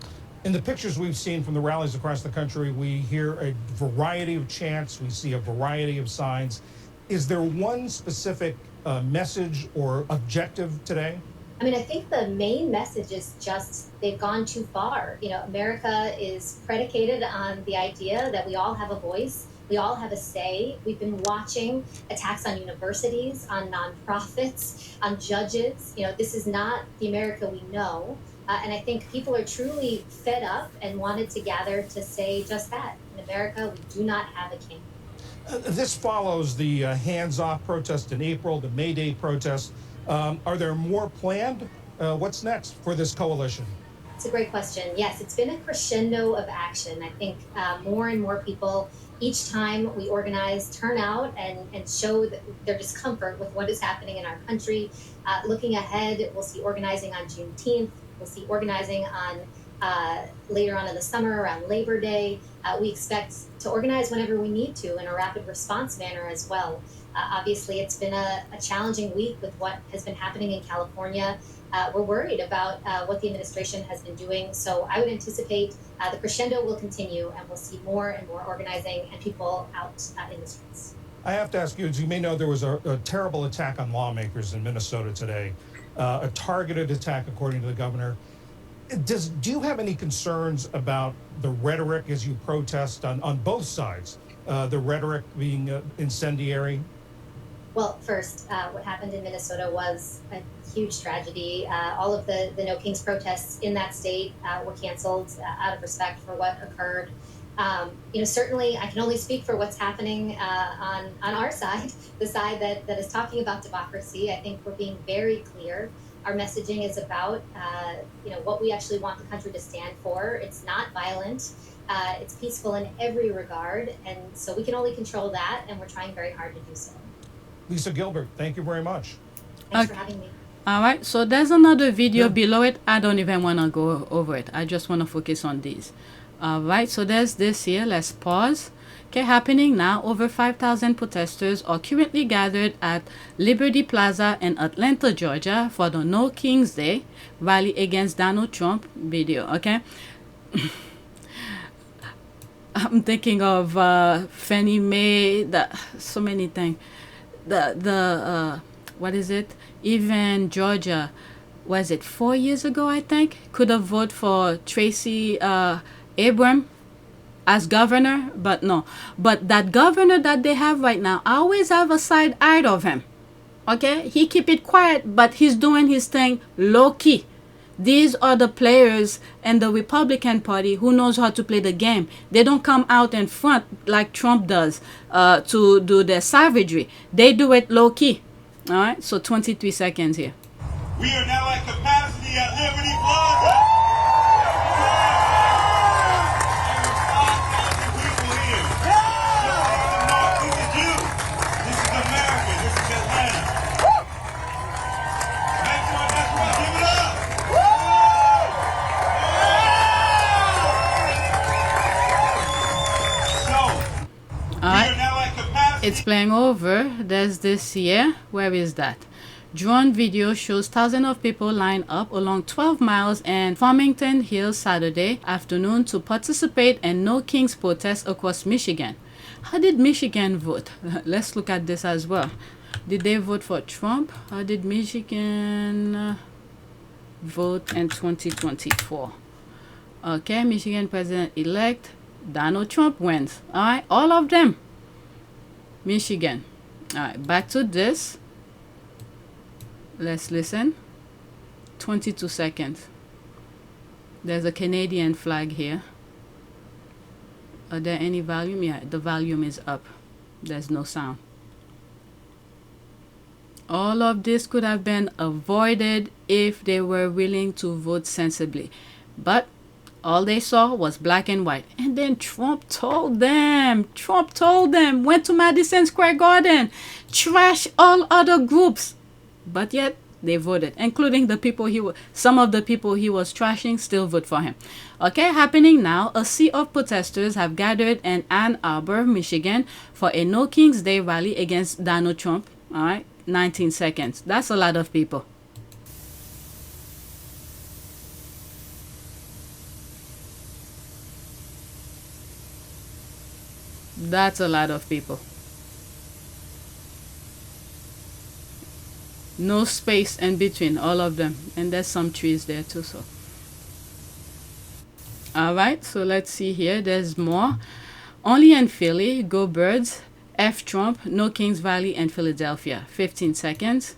In the pictures we've seen from the rallies across the country, we hear a variety of chants, we see a variety of signs. Is there one specific message or objective today? I mean, I think the main message is just they've gone too far. You know, America is predicated on the idea that we all have a voice, we all have a say. We've been watching attacks on universities, on nonprofits, on judges. You know, this is not the America we know. And I think people are truly fed up and wanted to gather to say just that. In America, we do not have a king. This follows the hands-off protest in April, the May Day protest. Are there more planned? What's next for this coalition? It's a great question. Yes, it's been a crescendo of action. I think more and more people, each time we organize, turn out and show their discomfort with what is happening in our country. Looking ahead, we'll see organizing on Juneteenth. We'll see organizing on later on in the summer around Labor Day. We expect to organize whenever we need to in a rapid response manner as well. Obviously, it's been a challenging week with what has been happening in California. We're worried about what the administration has been doing. So I would anticipate the crescendo will continue and we'll see more and more organizing and people out in the streets. I have to ask you, as you may know, there was a terrible attack on lawmakers in Minnesota today, a targeted attack, according to the governor. Do you have any concerns about the rhetoric as you protest on both sides, the rhetoric being incendiary? Well, first, what happened in Minnesota was a huge tragedy. All of the No Kings protests in that state were canceled out of respect for what occurred. You know, certainly I can only speak for what's happening on our side, the side that is talking about democracy. I think we're being very clear. Our messaging is about, you know, what we actually want the country to stand for. It's not violent. It's peaceful in every regard. And so we can only control that, and we're trying very hard to do so. Lisa Gilbert, thank you very much. Thanks for having me. All right, so there's another video below it. I don't even want to go over it. I just want to focus on these. All right, so there's this here. Let's pause. Okay, happening now. Over 5,000 protesters are currently gathered at Liberty Plaza in Atlanta, Georgia for the No Kings Day rally against Donald Trump video. Okay. I'm thinking of Fannie Mae, so many things. What is it? Even Georgia, was it 4 years ago, I think, could have voted for Tracy Abram as governor, but no. But that governor that they have right now, I always have a side eye of him. Okay? He keep it quiet, but he's doing his thing low-key. These are the players in the Republican Party who knows how to play the game. They don't come out in front like Trump does to do their savagery. They do it low-key. All right? So 23 seconds here. We are now at capacity at Liberty Plaza. Over 5,000 people here. It's playing over. There's this here. Where is that? Drone video shows thousands of people line up along 12 miles and Farmington Hills Saturday afternoon to participate in No Kings protest across Michigan. How did Michigan vote? Let's look at this as well. Did they vote for Trump? How did Michigan vote in 2024? Okay, Michigan president-elect Donald Trump wins. All right, all of them. Michigan. All right, back to this. Let's listen. 22 seconds. There's a Canadian flag here. Are there any volume? Yeah, the volume is up. There's no sound. All of this could have been avoided if they were willing to vote sensibly. But all they saw was black and white. And then Trump told them, went to Madison Square Garden, trash all other groups. But yet they voted, including the people some of the people he was trashing still vote for him. Okay, happening now, a sea of protesters have gathered in Ann Arbor, Michigan for a No Kings Day rally against Donald Trump. All right, 19 seconds. That's a lot of people. That's a lot of people. No space in between all of them, and there's some trees there too. So all right, so let's see here. There's more. Only in Philly, go Birds, F Trump, No Kings Valley, and Philadelphia. 15 seconds.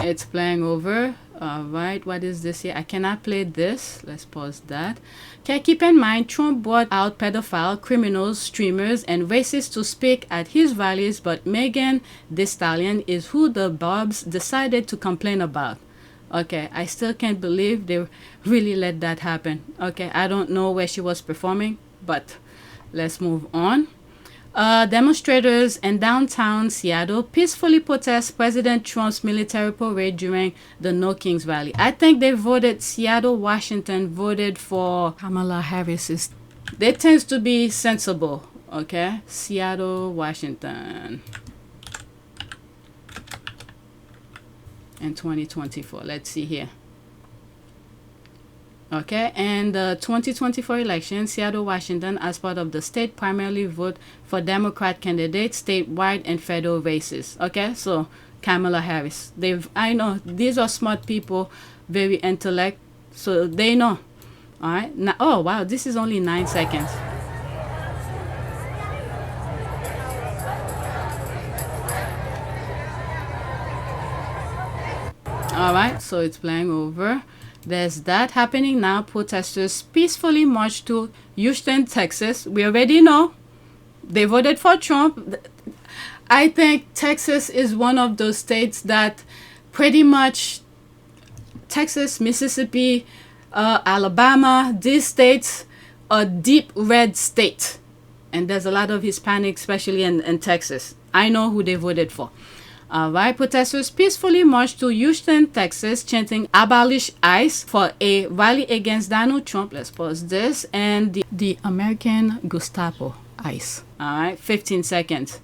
It's playing over. All right, what is this here? I cannot play this. Let's pause that. Okay, keep in mind, Trump brought out pedophile, criminals, streamers, and racists to speak at his rallies, but Meghan Thee Stallion is who the Bobs decided to complain about. Okay, I still can't believe they really let that happen. Okay, I don't know where she was performing, but let's move on. Demonstrators in downtown Seattle peacefully protest President Trump's military parade during the No Kings rally. I think they voted, Seattle, Washington voted for Kamala Harris. They tend to be sensible, okay? Seattle, Washington. In 2024, let's see here. Okay, and the 2024 election, Seattle, Washington, as part of the state, primarily vote for Democrat candidates statewide and federal races. Okay, so Kamala Harris. I know these are smart people, very intellect, so they know. All right. Now, oh wow, this is only 9 seconds. All right, so it's playing over. There's that happening now. Protesters peacefully marched to Houston, Texas. We already know they voted for Trump. I think Texas is one of those states that pretty much Texas, Mississippi, Alabama, these states are deep red states. And there's a lot of Hispanics, especially in Texas. I know who they voted for. Right, protesters peacefully marched to Houston, Texas, chanting "Abolish ICE" for a rally against Donald Trump. Let's pause this. And the American Gestapo, ICE. All right, 15 seconds.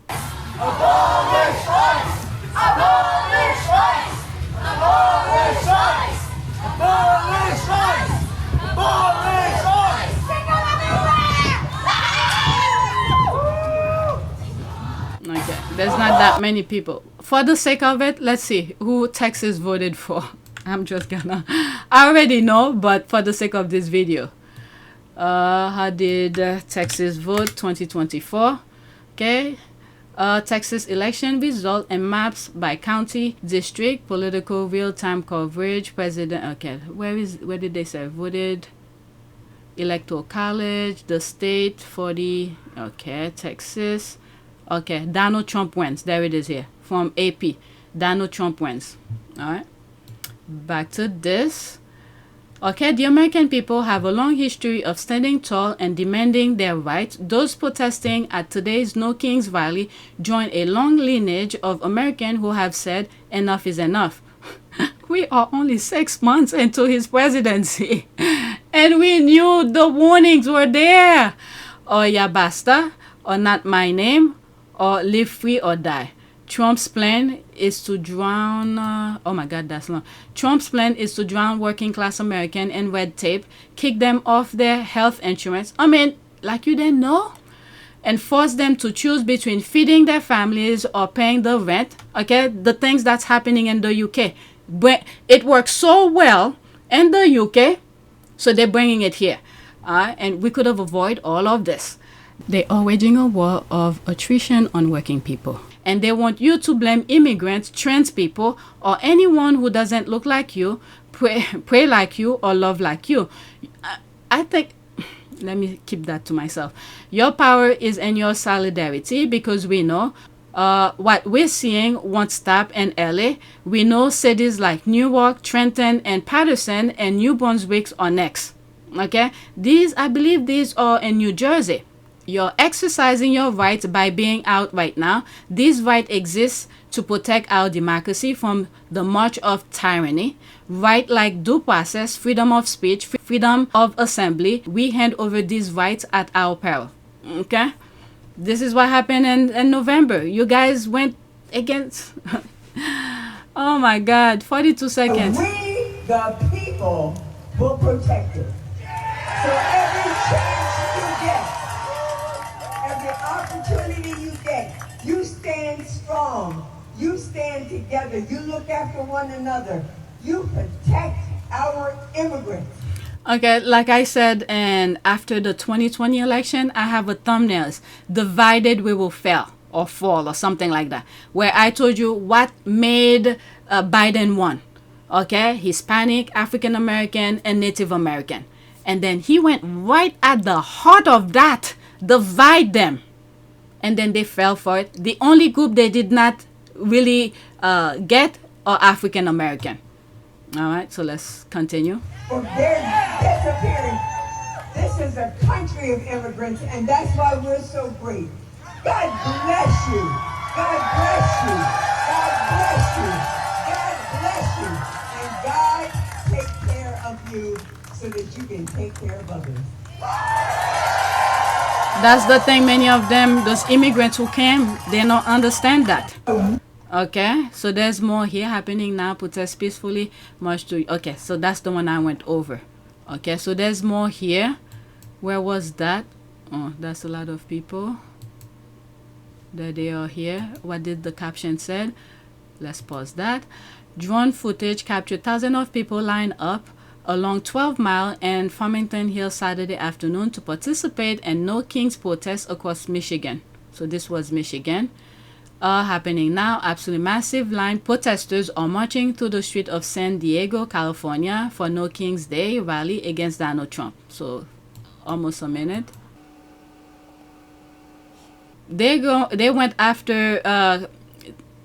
Abolish ICE! Abolish ICE! Abolish ICE! Abolish ICE! Abolish ICE! Okay, there's not that many people. For the sake of it, let's see who Texas voted for. I already know, but for the sake of this video. How did Texas vote 2024? Okay. Texas election result and maps by county, district, political real-time coverage, president. Okay, where did they say voted? Electoral college, the state, 40. Okay, Texas. Okay, Donald Trump wins. There it is here from AP. Donald Trump wins. All right. Back to this. Okay, the American people have a long history of standing tall and demanding their rights. Those protesting at today's No Kings rally join a long lineage of Americans who have said enough is enough. We are only 6 months into his presidency, and we knew the warnings were there. Or ya basta, or not my name, or live free or die. Trump's plan is to drown, oh my God, that's long. Trump's plan is to drown working class American in red tape, kick them off their health insurance. I mean, like you didn't know? And force them to choose between feeding their families or paying the rent. Okay, the things that's happening in the UK. But it works so well in the UK, so they're bringing it here. And we could have avoided all of this. They are waging a war of attrition on working people. And they want you to blame immigrants, trans people, or anyone who doesn't look like you, pray like you, or love like you. I think, let me keep that to myself. Your power is in your solidarity, because we know what we're seeing won't stop in LA. We know cities like Newark, Trenton, and Patterson, and New Brunswick are next. Okay? I believe these are in New Jersey. You're exercising your rights by being out right now. This right exists to protect our democracy from the march of tyranny. Right like due process, freedom of speech, freedom of assembly. We hand over these rights at our peril. Okay? This is what happened in November. You guys went against... Oh my God, 42 seconds. We, the people, will protect it. So every chance you get, every opportunity you get, you stand strong. You stand together. You look after one another. You protect our immigrants. Okay, like I said, and after the 2020 election, I have a thumbnails. Divided we will fail or fall or something like that. Where I told you what made Biden won. Okay, Hispanic, African American, and Native American. And then he went right at the heart of that. Divide them. And then they fell for it. The only group they did not really get are African American. All right, so let's continue. They're disappearing. This is a country of immigrants, and that's why we're so great. God bless you. God bless you. God bless you. God bless you. And God take care of you so that you can take care of others. That's the thing, many of them, those immigrants who came, they don't understand that. Okay, so there's more here happening now. Protest peacefully, march to... Okay, so that's the one I went over. Okay, so there's more here. Where was that? Oh, that's a lot of people. There they are here. What did the caption said? Let's pause that. Drone footage captured thousands of people lined up along 12 Mile and Farmington Hill Saturday afternoon to participate in No Kings protests across Michigan. So this was Michigan. Happening now, absolutely massive line. Protesters are marching through the street of San Diego, California for No Kings Day rally against Donald Trump. So almost a minute. They went after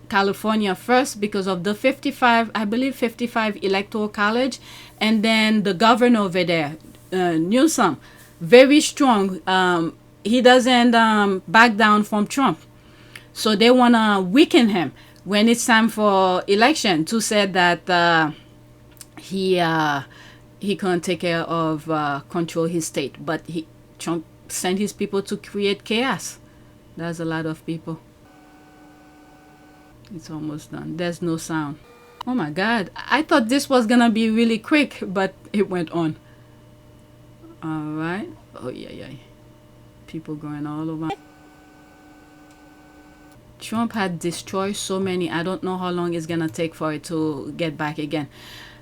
California first because of the 55 electoral college, and then the governor over there, Newsom, very strong. He doesn't back down from Trump. So they want to weaken him when it's time for election to say that he can't take care of control his state. But Trump sent his people to create chaos. That's a lot of people. It's almost done. There's no sound. Oh my God. I thought this was going to be really quick, but it went on. All right. Oh, yeah. People going all over. Trump had destroyed so many. I don't know how long it's going to take for it to get back again.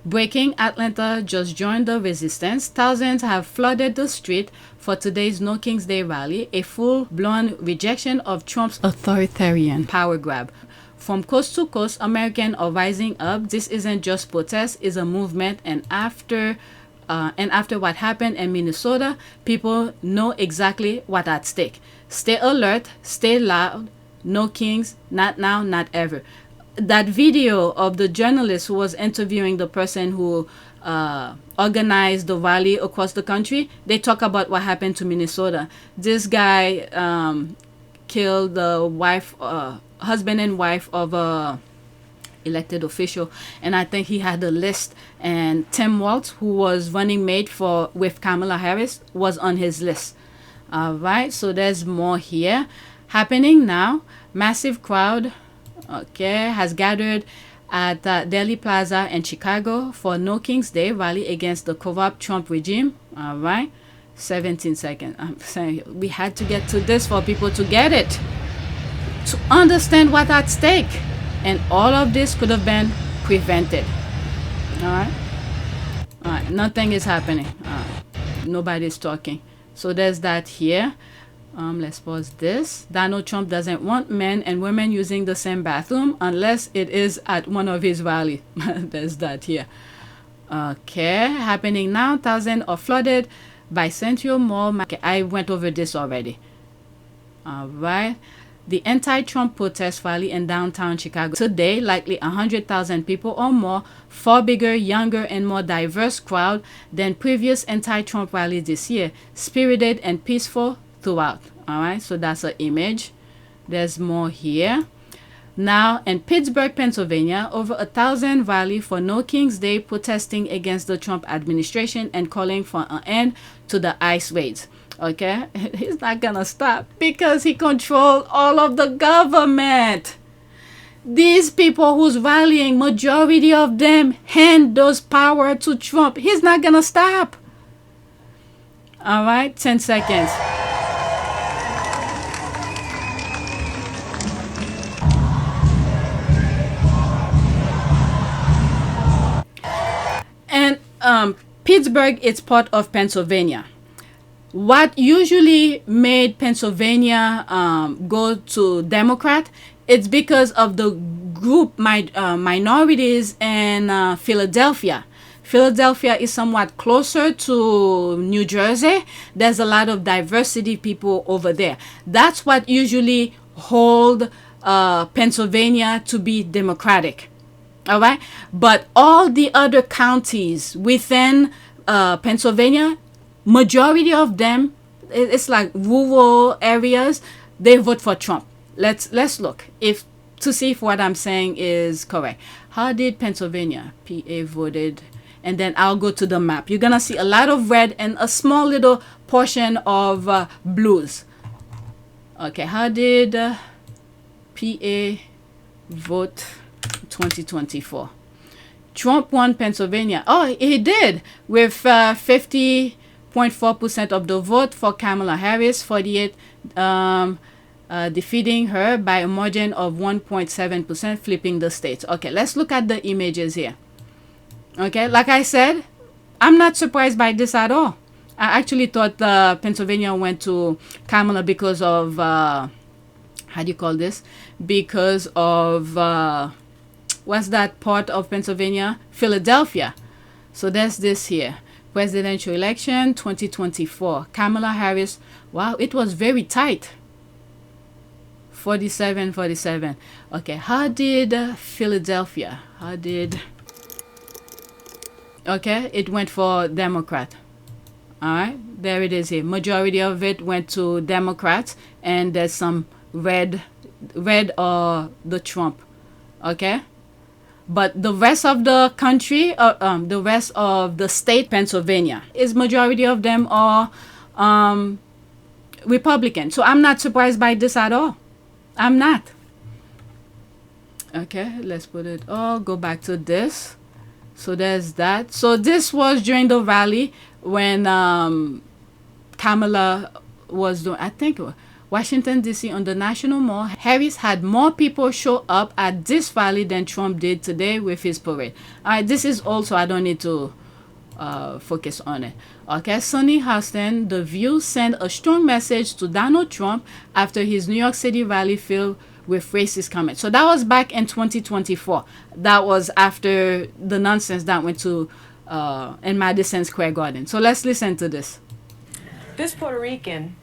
Breaking, Atlanta just joined the resistance. Thousands have flooded the street for today's No Kings Day rally, a full-blown rejection of Trump's authoritarian power grab. From coast to coast, Americans are rising up. This isn't just protest, it's a movement. And after what happened in Minnesota, people know exactly what's at stake. Stay alert, stay loud. No Kings, not now, not ever. that video of the journalist who was interviewing the person who organized the rally across the country, they talk about what happened to Minnesota. This guy killed the husband and wife of a elected official, and I think he had a list, and Tim Walz, who was running mate with Kamala Harris, was on his list. All right, so there's more here happening now. Massive crowd, okay, has gathered at Dealey Plaza in Chicago for No King's Day rally against the corrupt Trump regime. All right, 17 seconds. I'm saying we had to get to this for people to get it, to understand what's at stake. And all of this could have been prevented. All right, nothing is happening. Nobody's talking. So there's that here. Let's pause this. Donald Trump doesn't want men and women using the same bathroom unless it is at one of his rallies. There's that here. Okay, happening now. Thousands are flooded by Central Mall. Okay, I went over this already. All right. The anti-Trump protest rally in downtown Chicago today, likely 100,000 people or more, far bigger, younger, and more diverse crowd than previous anti-Trump rallies this year, spirited and peaceful throughout. All right, so that's an image. There's more here. Now, in Pittsburgh, Pennsylvania, over 1,000 rally for No King's Day, protesting against the Trump administration and calling for an end to the ICE raids. Okay, he's not gonna stop because he controls all of the government. These people who's rallying, majority of them hand those power to Trump. He's not gonna stop. All right, 10 seconds. And Pittsburgh is part of Pennsylvania. What usually made Pennsylvania go to Democrat, it's because of the group minorities in Philadelphia. Philadelphia is somewhat closer to New Jersey. There's a lot of diversity people over there. That's what usually hold Pennsylvania to be Democratic. All right, but all the other counties within Pennsylvania, majority of them, it's like rural areas, they vote for Trump. Let's look to see if what I'm saying is correct. How did Pennsylvania PA voted? And then I'll go to the map. You're gonna see a lot of red and a small little portion of blues. Okay, how did PA vote 2024? Trump won Pennsylvania. Oh, he did, with 50.4% of the vote for Kamala Harris, 48 defeating her by a margin of 1.7%, flipping the states. Okay, let's look at the images here. Okay, like I said, I'm not surprised by this at all. I actually thought Pennsylvania went to Kamala because of how do you call this? Because of what's that part of Pennsylvania? Philadelphia. So there's this here. Presidential election 2024. Kamala Harris. Wow, it was very tight. 47. Okay, how did Philadelphia? Okay, it went for Democrat. All right, there it is here. Majority of it went to Democrats, and there's some red or the Trump. Okay, but the rest of the country, the rest of the state, Pennsylvania, is majority of them are Republican. So I'm not surprised by this at all. I'm not. Okay, let's put it all. Go back to this. So there's that. So this was during the rally when Kamala was doing, I think, Washington, D.C. on the National Mall. Harris had more people show up at this rally than Trump did today with his parade. All right, this is also, I don't need to focus on it. Okay, Sonny Hostin, The View, sent a strong message to Donald Trump after his New York City rally filled with racist comments. So that was back in 2024. That was after the nonsense that went to in Madison Square Garden. So let's listen to this. This Puerto Rican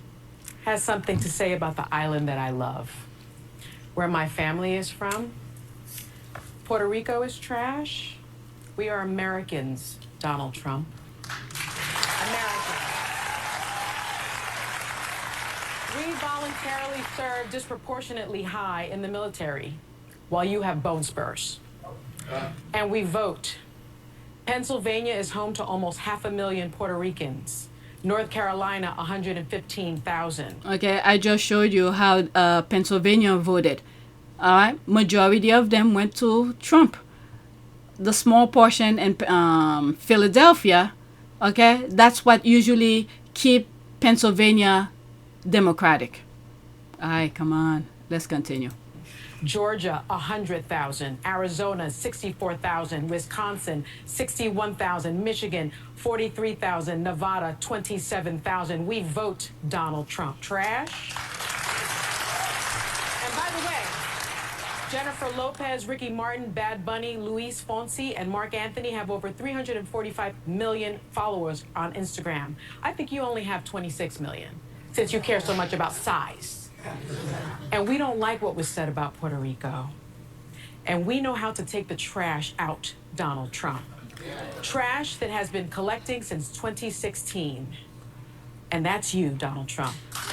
has something to say about the island that I love. Where my family is from, Puerto Rico is trash. We are Americans, Donald Trump. Americans. We voluntarily serve disproportionately high in the military, while you have bone spurs. And we vote. Pennsylvania is home to almost 500,000 Puerto Ricans. North Carolina, 115,000. Okay, I just showed you how Pennsylvania voted. All right, majority of them went to Trump. The small portion in Philadelphia, okay, that's what usually keep Pennsylvania Democratic. All right, come on, let's continue. Georgia, 100,000. Arizona, 64,000. Wisconsin, 61,000. Michigan, 43,000. Nevada, 27,000. We vote Donald Trump. Trash. And by the way, Jennifer Lopez, Ricky Martin, Bad Bunny, Luis Fonsi, and Mark Anthony have over 345 million followers on Instagram. I think you only have 26 million, since you care so much about size. And we don't like what was said about Puerto Rico. And we know how to take the trash out, Donald Trump. Trash that has been collecting since 2016. And that's you, Donald Trump. And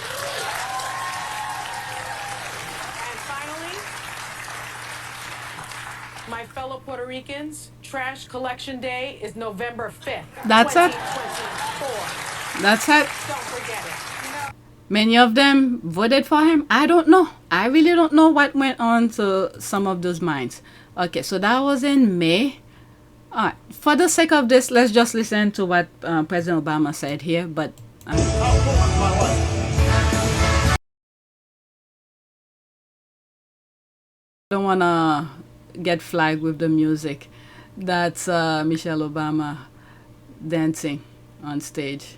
finally, my fellow Puerto Ricans, Trash Collection Day is November 5th, That's it. 2024. That's it. Don't forget it. Many of them voted for him. I don't know. I really don't know what went on to some of those minds. Okay, so that was in May. All right. For the sake of this, let's just listen to what President Obama said here. But I don't want to get flagged with the music. That's Michelle Obama dancing on stage.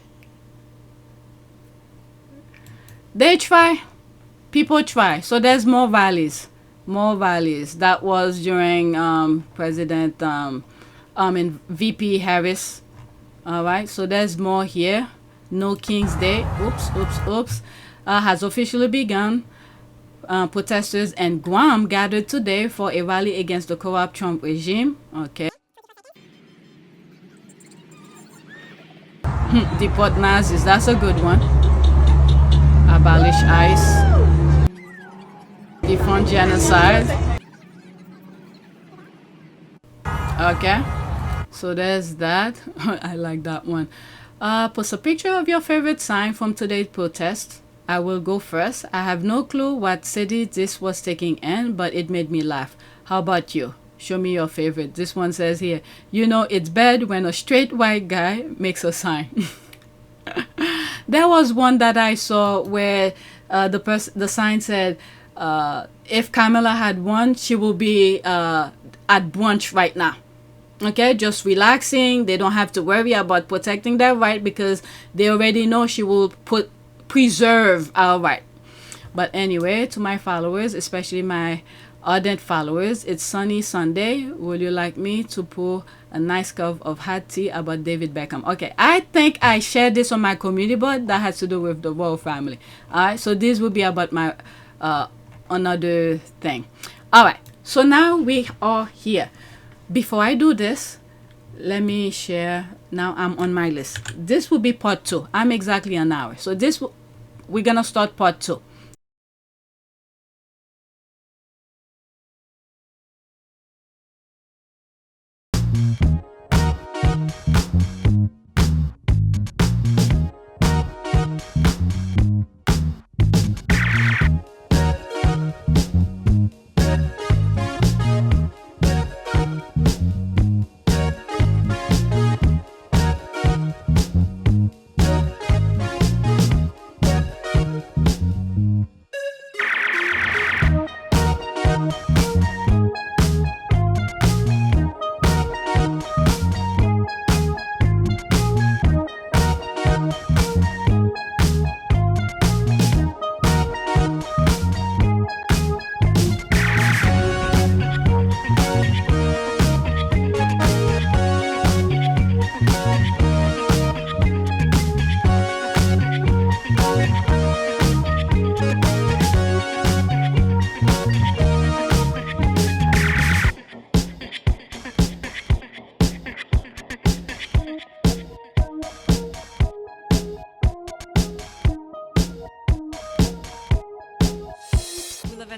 They try. People try. So there's more valleys. More valleys. That was during President and VP Harris. All right. So there's more here. No King's Day. Oops. Has officially begun. Protesters in Guam gathered today for a rally against the corrupt Trump regime. Okay. Deport Nazis. That's a good one. Abolish ICE. Defund genocide. Okay. So there's that. I like that one. Post a picture of your favorite sign from today's protest. I will go first. I have no clue what city this was taking in, but it made me laugh. How about you? Show me your favorite. This one says here, you know it's bad when a straight white guy makes a sign. There was one that I saw where the sign said, if Kamala had won, she will be at brunch right now. Okay, just relaxing. They don't have to worry about protecting their right because they already know she will preserve our right. But anyway, to my followers, especially my ardent followers, it's sunny Sunday. Would you like me to pour a nice cup of hot tea about David Beckham? Okay, I think I shared this on my community board that has to do with the royal family. All right, so this will be about my another thing. All right, so now we are here. Before I do this, let me share. Now I'm on my list. This will be part 2. I'm exactly an hour. So we're gonna start part 2.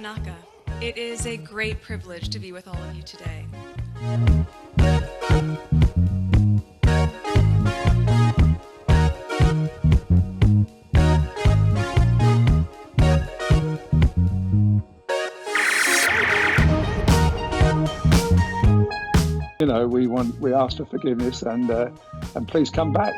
Wanaka. It is a great privilege to be with all of you today. You know, we ask for forgiveness and please come back.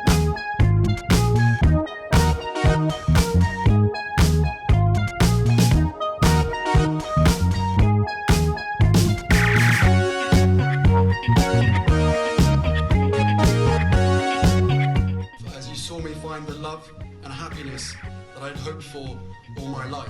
As you saw me find the love and happiness that I'd hoped for all my life.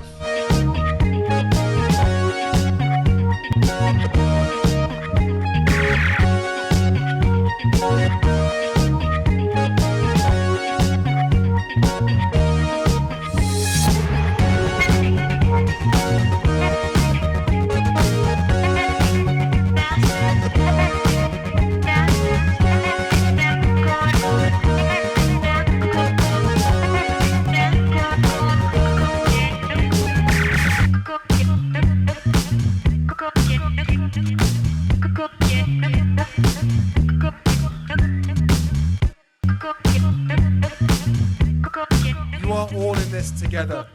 You are all in this together,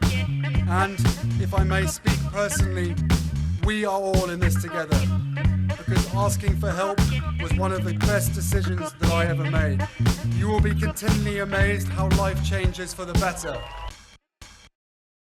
and if I may speak personally, we are all in this together, because asking for help was one of the best decisions that I ever made. You will be continually amazed how life changes for the better